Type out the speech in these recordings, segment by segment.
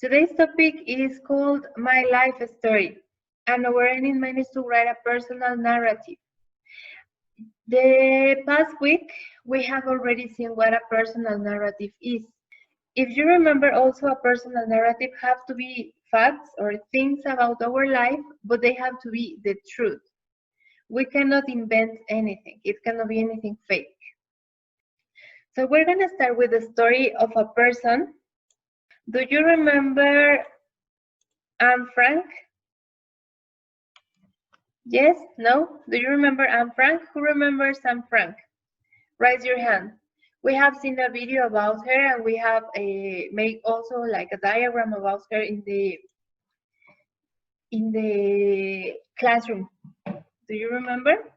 Today's topic is called My Life Story, and our aim is to write a personal narrative. The past week, we have already seen what a personal narrative is. If you remember, also a personal narrative have to be facts or things about our life, but they have to be the truth. We cannot invent anything. It cannot be anything fake. So we're going to start with the story of a person. Do you remember Anne Frank? Yes? No? Do you remember Anne Frank? Who remembers Anne Frank? Raise your hand. We have seen a video about her, and we have made also like a diagram about her in the classroom. Do you remember?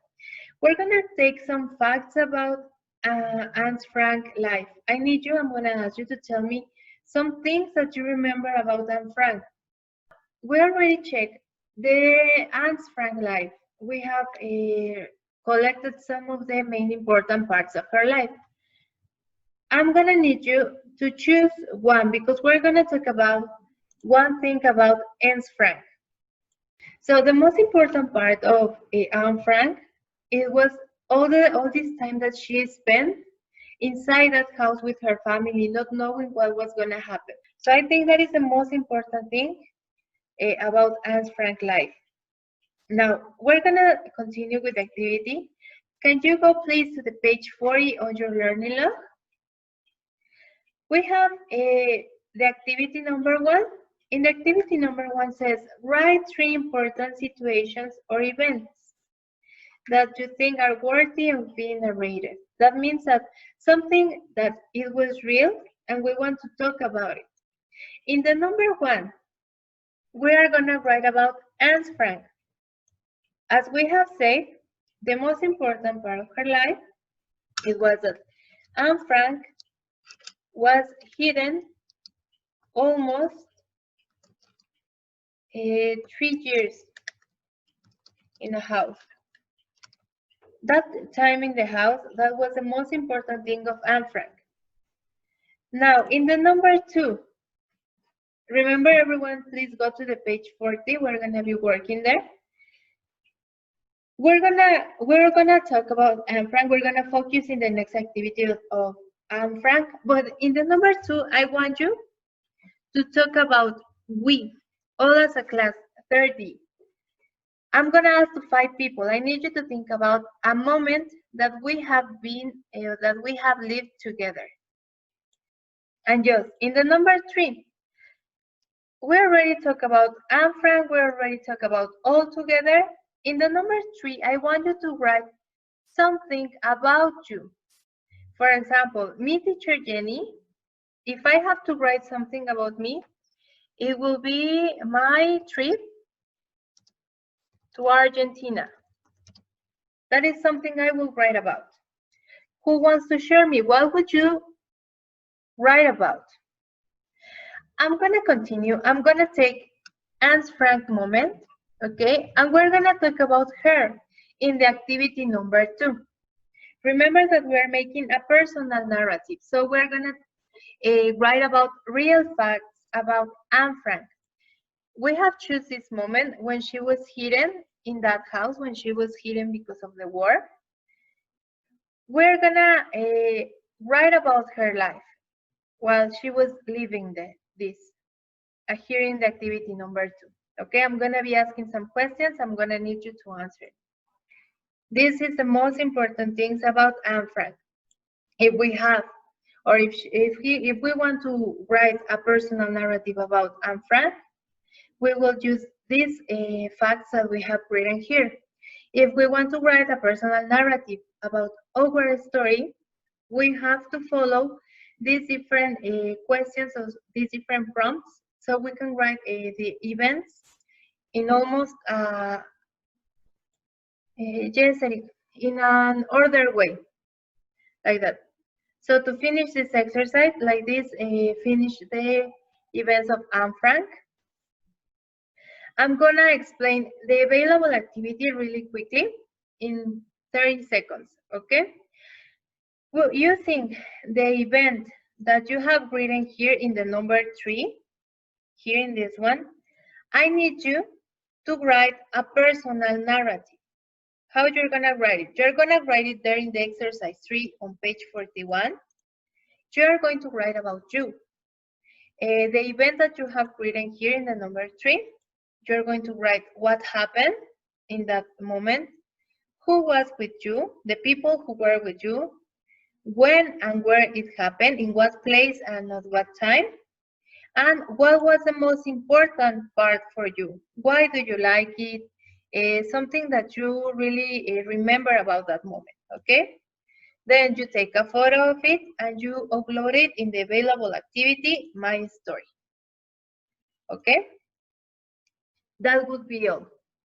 We're gonna take some facts about Anne Frank's life. I'm gonna ask you to tell me some things that you remember about Anne Frank. We already checked the Anne Frank life. We have collected some of the main important parts of her life. I'm gonna need you to choose one because we're gonna talk about one thing about Anne Frank. So the most important part of Anne Frank, it was all this time that she spent inside that house with her family, not knowing what was gonna happen. So I think that is the most important thing about Anne Frank's life. Now we're gonna continue with the activity. Can you go please to the page 40 on your learning log? We have the activity number 1. In the activity number 1 says, write 3 important situations or events that you think are worthy of being narrated. That means that something that it was real and we want to talk about it. In the number 1, we are going to write about Anne Frank. As we have said, the most important part of her life, it was that Anne Frank was hidden almost 3 years in a house. That time in the house, that was the most important thing of Anne Frank. Now, in the number 2, remember everyone, please go to the page 40. We're gonna be working there. We're gonna talk about Anne Frank. We're gonna focus in the next activity of Anne Frank. But in the number 2, I want you to talk about we, all as a class, 30. I'm gonna ask to 5 people. I need you to think about a moment that we have lived together. And just in the number 3, we already talked about Anne Frank. We already talked about all together. In the number 3, I want you to write something about you. For example, me, teacher Jenny. If I have to write something about me, it will be my trip to Argentina. That is something I will write about. Who wants to share me? What would you write about? I'm gonna continue. I'm gonna take Anne Frank moment, okay? And we're gonna talk about her in the activity number 2. Remember that we're making a personal narrative. So we're gonna write about real facts about Anne Frank. We have chosen this moment when she was hidden in that house, when she was hidden because of the war. We're gonna write about her life while she was living here in the activity number 2. Okay, I'm gonna be asking some questions. I'm gonna need you to answer. This is the most important things about Anne Frank. If we have, or if we want to write a personal narrative about Anne Frank, we will use these facts that we have written here. If we want to write a personal narrative about our story, we have to follow these different questions or these different prompts, so we can write the events in almost in an ordered way, like that. So to finish this exercise, like this, finish the events of Anne Frank. I'm gonna explain the available activity really quickly in 30 seconds, okay? Well, you think the event that you have written here in the number 3, here in this one, I need you to write a personal narrative. How you're gonna write it? You're gonna write it there in the exercise 3 on page 41. You're going to write about you. The event that you have written here in the number 3, you're going to write what happened in that moment, who was with you, the people who were with you, when and where it happened, in what place and at what time, and what was the most important part for you. Why do you like it? Something that you really remember about that moment, okay? Then you take a photo of it and you upload it in the available activity, My Story. Okay? That would be all.